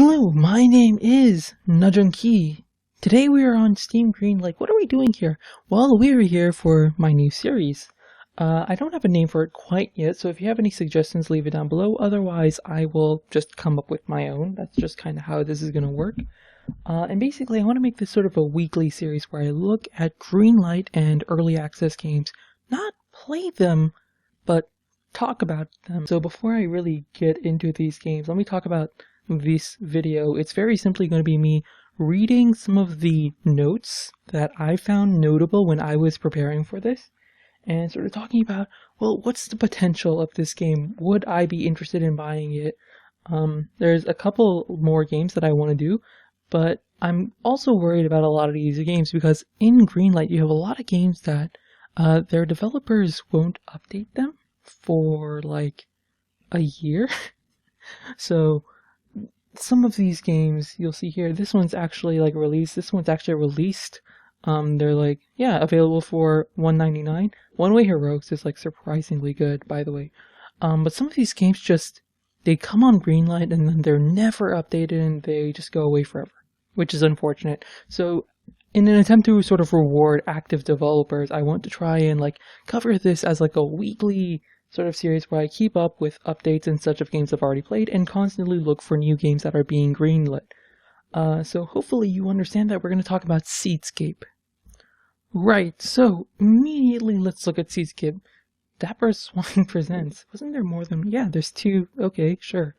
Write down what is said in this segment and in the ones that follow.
Hello, my name is Nujum. Today we are on Steam Greenlight. What are we doing here? Well, we are here for my new series. I don't have a name for it quite yet, so if you have any suggestions, leave it down below. Otherwise, I will just come up with my own. That's just kind of how this is going to work. And basically, I want to make this sort of a weekly series where I look at Greenlight and early access games. Not play them, but talk about them. So before I really get into these games, let me talk about this video. It's very simply going to be me reading some of the notes that I found notable when I was preparing for this, and sort of talking about, well, what's the potential of this game? Would I be interested in buying it? There's a couple more games that I want to do, but I'm also worried about a lot of these games because in Greenlight you have a lot of games that their developers won't update them for like a year. So some of these games you'll see here, this one's actually like released. This one's actually released. They're like, yeah, available for $1.99. One Way Heroics is like surprisingly good, by the way. But some of these games just, they come on Greenlight and then they're never updated and they just go away forever, which is unfortunate. So in an attempt to sort of reward active developers, I want to try and like cover this as like a weekly sort of series where I keep up with updates and such of games I've already played and constantly look for new games that are being greenlit. So hopefully you understand that we're going to talk about Scape. Right, so immediately let's look at Scape. Dapper Swine Presents. Wasn't there more than... Yeah, there's two. Okay, sure.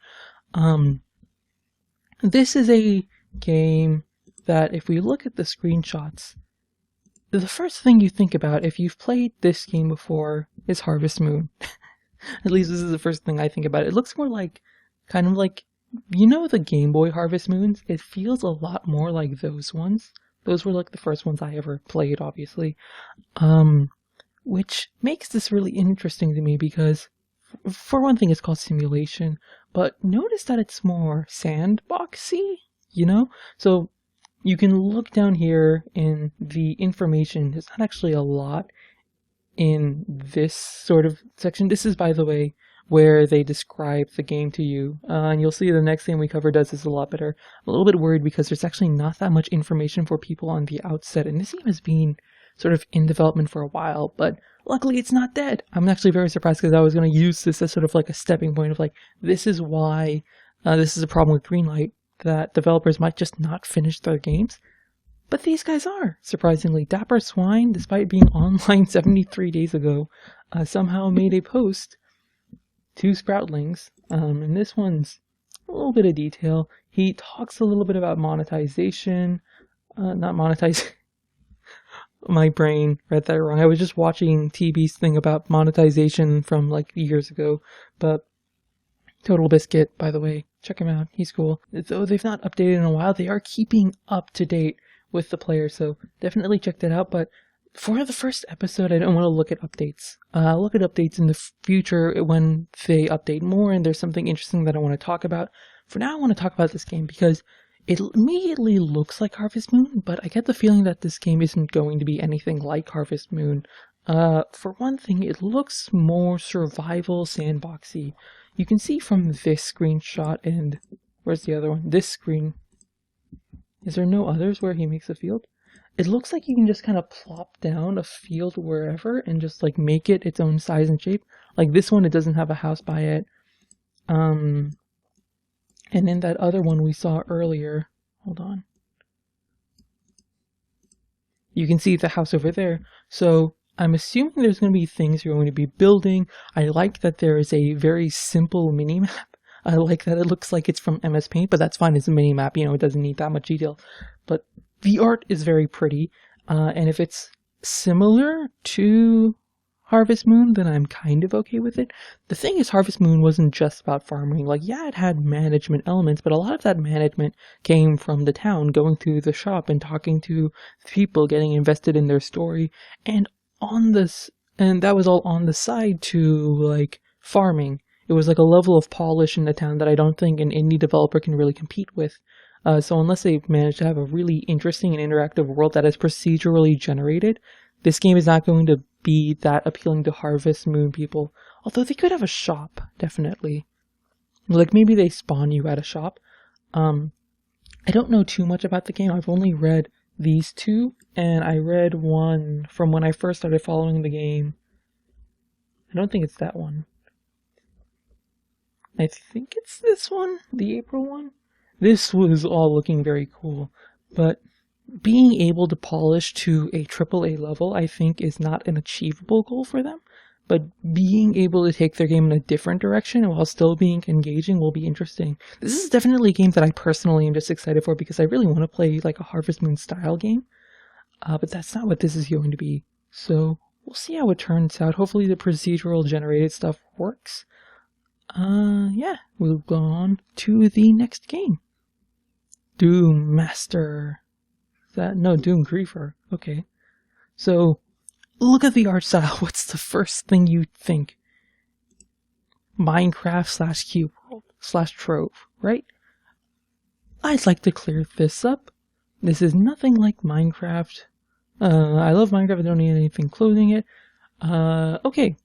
This is a game that if we look at the screenshots, the first thing you think about if you've played this game before is Harvest Moon. At least this is the first thing I think about. It looks more like, kind of like, you know the Game Boy Harvest Moons? It feels a lot more like those ones. Those were like the first ones I ever played, obviously. Which makes this really interesting to me because, for one thing, it's called simulation. But notice that it's more sandboxy, you know? So you can look down here in the information. There's not actually a lot in this sort of section. This is, by the way, where they describe the game to you. And you'll see the next game we cover does this a lot better. I'm a little bit worried because there's actually not that much information for people on the outset. And this game has been sort of in development for a while, but luckily it's not dead. I'm actually very surprised because I was going to use this as sort of like a stepping point of like, this is why this is a problem with Greenlight, that developers might just not finish their games. But these guys are, surprisingly. Dapper Swine, despite being online 73 days ago, somehow made a post to Sproutlings, and this one's a little bit of detail. He talks a little bit about monetization, not monetize. My brain read that wrong. I was just watching TB's thing about monetization from like years ago, but Total Biscuit, by the way, check him out, he's cool. Though they've not updated in a while, they are keeping up to date with the players, so definitely check that out. But for the first episode, I don't want to look at updates. I'll look at updates in the future when they update more and there's something interesting that I want to talk about. For now, I want to talk about this game because it immediately looks like Harvest Moon, but I get the feeling that this game isn't going to be anything like Harvest Moon. For one thing, it looks more survival sandboxy. You can see from this screenshot and... where's the other one? This screen. Is there no others where he makes a field? It looks like you can just kind of plop down a field wherever and just like make it its own size and shape. Like this one, it doesn't have a house by it. And in that other one we saw earlier, hold on. You can see the house over there. So I'm assuming there's going to be things you're going to be building. I like that there is a very simple minimap. I like that it looks like it's from MS Paint, but that's fine. It's a mini-map, you know, it doesn't need that much detail. But the art is very pretty, and if it's similar to Harvest Moon, then I'm kind of okay with it. The thing is, Harvest Moon wasn't just about farming. Like, yeah, it had management elements, but a lot of that management came from the town, going through the shop and talking to people, getting invested in their story, and that was all on the side to, like, farming. It was like a level of polish in the town that I don't think an indie developer can really compete with. So unless they manage to have a really interesting and interactive world that is procedurally generated, this game is not going to be that appealing to Harvest Moon people. Although they could have a shop, definitely. Like maybe they spawn you at a shop. I don't know too much about the game. I've only read these two, and I read one from when I first started following the game. I don't think it's that one. I think it's this one, the April one. This was all looking very cool, but being able to polish to a AAA level, I think, is not an achievable goal for them. But being able to take their game in a different direction while still being engaging will be interesting. This is definitely a game that I personally am just excited for because I really want to play like a Harvest Moon style game. But that's not what this is going to be. So we'll see how it turns out. Hopefully the procedural generated stuff works. Yeah, we'll go on to the next game. Doom Master. No, Doom Griefer. Okay. So, look at the art style. What's the first thing you think? Minecraft / Cube World / Trove, right? I'd like to clear this up. This is nothing like Minecraft. I love Minecraft. I don't need anything clothing it. Okay.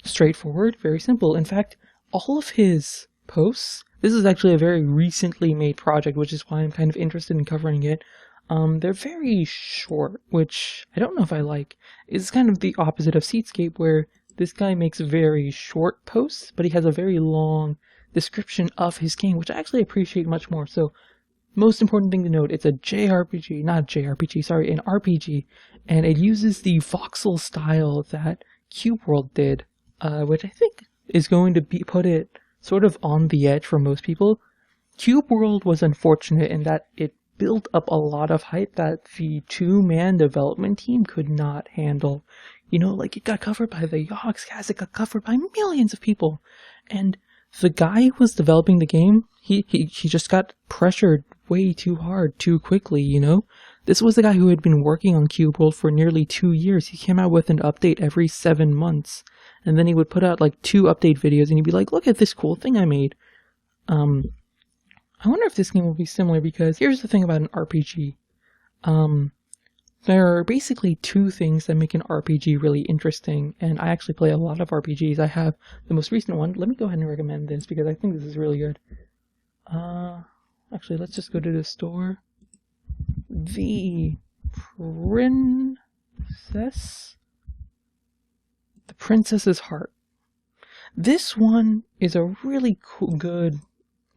Straightforward, very simple. In fact, all of his posts, this is actually a very recently made project, which is why I'm kind of interested in covering it. They're very short, which I don't know if I like. It's kind of the opposite of Scape, where this guy makes very short posts, but he has a very long description of his game, which I actually appreciate much more. So, most important thing to note, it's a JRPG, not JRPG, sorry, an RPG, and it uses the voxel style that Cube World did, which I think is going to put it sort of on the edge for most people. Cube World was unfortunate in that it built up a lot of hype that the two-man development team could not handle. You know, like it got covered by the Yogscast, it got covered by millions of people. And the guy who was developing the game, he just got pressured way too hard, too quickly, you know? This was the guy who had been working on Cube World for nearly 2 years. He came out with an update every 7 months. And then he would put out like 2 update videos and he'd be like, look at this cool thing I made. I wonder if this game will be similar because here's the thing about an RPG. There are basically 2 things that make an RPG really interesting, and I actually play a lot of RPGs. I have the most recent one. Let me go ahead and recommend this because I think this is really good. Actually, let's just go to the store. The Princess's Heart. This one is a really cool, good,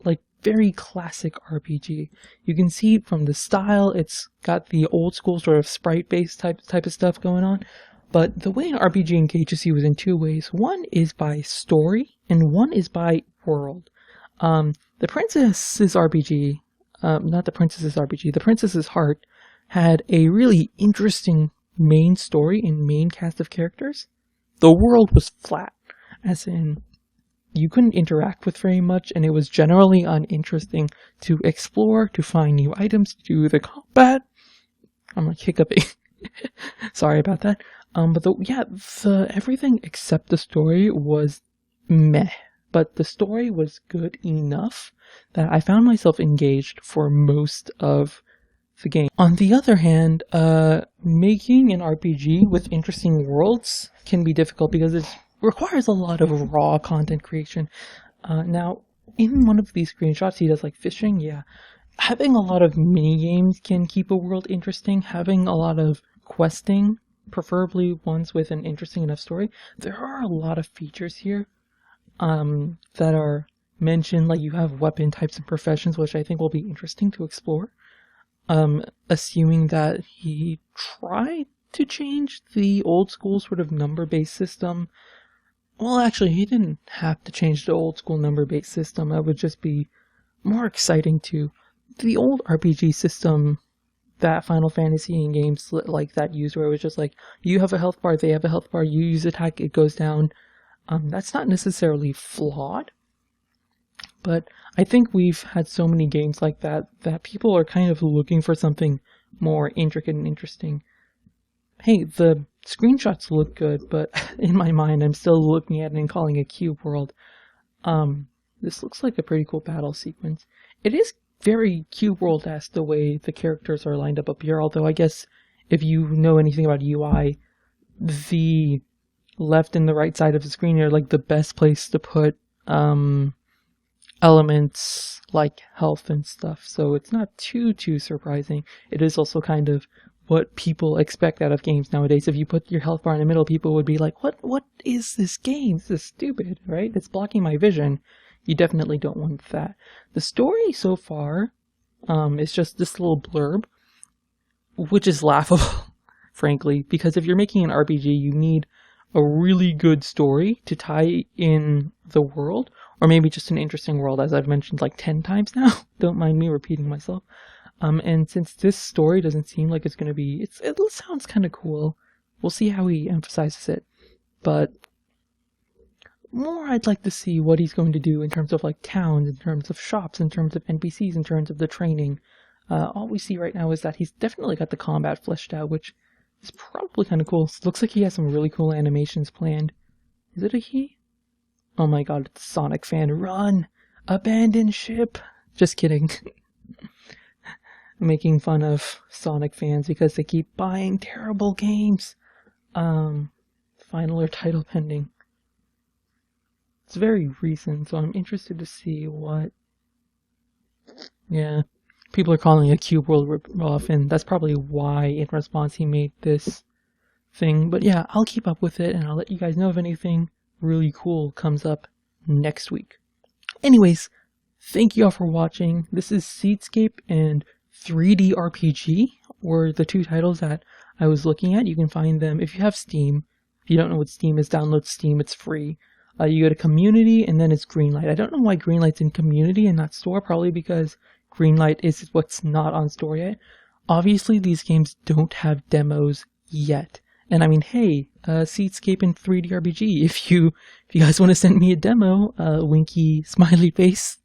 like very classic RPG. You can see from the style, it's got the old school sort of sprite-based type of stuff going on. But the way an RPG engages you is in 2 ways. One is by story, and one is by world. The Princess's RPG, not the Princess's RPG, the Princess's Heart had a really interesting main story and main cast of characters. The world was flat, as in you couldn't interact with very much, and it was generally uninteresting to explore, to find new items, to do the combat. I'm like hiccuping. Sorry about that. But everything except the story was meh. But the story was good enough that I found myself engaged for most of the game. On the other hand, making an RPG with interesting worlds can be difficult because it requires a lot of raw content creation. Now, in one of these screenshots, he does like fishing. Yeah, having a lot of mini games can keep a world interesting. Having a lot of questing, preferably ones with an interesting enough story. There are a lot of features here that are mentioned, like you have weapon types and professions, which I think will be interesting to explore. Assuming that he tried to change the old school sort of number-based system. Well, actually, he didn't have to change the old school number-based system. That would just be more exciting to the old RPG system that Final Fantasy and games like that used, where it was just like, you have a health bar, they have a health bar, you use attack, it goes down. That's not necessarily flawed, but I think we've had so many games like that people are kind of looking for something more intricate and interesting. Hey, the screenshots look good, but in my mind, I'm still looking at it and calling it Cube World. This looks like a pretty cool battle sequence. It is very Cube World-esque the way the characters are lined up here, although I guess if you know anything about UI, the left and the right side of the screen are like the best place to put elements like health and stuff, so it's not too surprising. It is also kind of what people expect out of games nowadays. If you put your health bar in the middle, people would be like, what is this game? This is stupid, right? It's blocking my vision. You definitely don't want that. The story so far is just this little blurb, which is laughable, frankly, because if you're making an RPG, you need a really good story to tie in the world, or maybe just an interesting world, as I've mentioned like 10 times now. Don't mind me repeating myself. And since this story doesn't seem like it's going to be, it sounds kind of cool. We'll see how he emphasizes it. But more I'd like to see what he's going to do in terms of like towns, in terms of shops, in terms of NPCs, in terms of the training. All we see right now is that he's definitely got the combat fleshed out, which is probably kind of cool. It looks like he has some really cool animations planned. Is it a he? Oh my god, it's a Sonic fan. Run! Abandon ship! Just kidding. Making fun of Sonic fans because they keep buying terrible games. Final or title pending. It's very recent, so I'm interested to see what... Yeah. People are calling it a Cube World ripoff, and that's probably why, in response, he made this thing. But yeah, I'll keep up with it, and I'll let you guys know if anything really cool comes up next week. Anyways, thank you all for watching. This is Seedscape and 3D RPG were the two titles that I was looking at. You can find them if you have Steam. If you don't know what Steam is, download Steam. It's free. You go to Community, and then it's Greenlight. I don't know why Greenlight's in Community and not Store, probably because Greenlight is what's not on store yet. Obviously, these games don't have demos yet. And I mean, hey, Seedscape and 3D RPG, if you guys want to send me a demo, winky smiley face.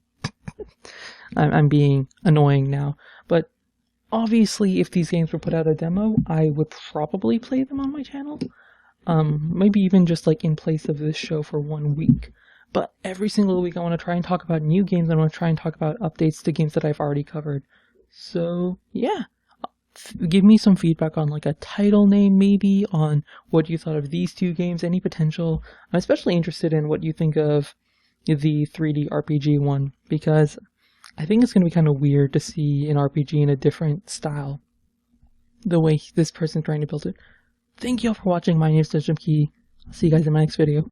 I'm being annoying now. But obviously, if these games were put out a demo, I would probably play them on my channel. Maybe even just like in place of this show for 1 week. But every single week I want to try and talk about new games. I want to try and talk about updates to games that I've already covered. So, yeah. Give me some feedback on like a title name maybe, on what you thought of these two games, any potential. I'm especially interested in what you think of the 3D RPG one, because I think it's going to be kind of weird to see an RPG in a different style, the way this person's trying to build it. Thank you all for watching. My name is Nujum. I'll see you guys in my next video.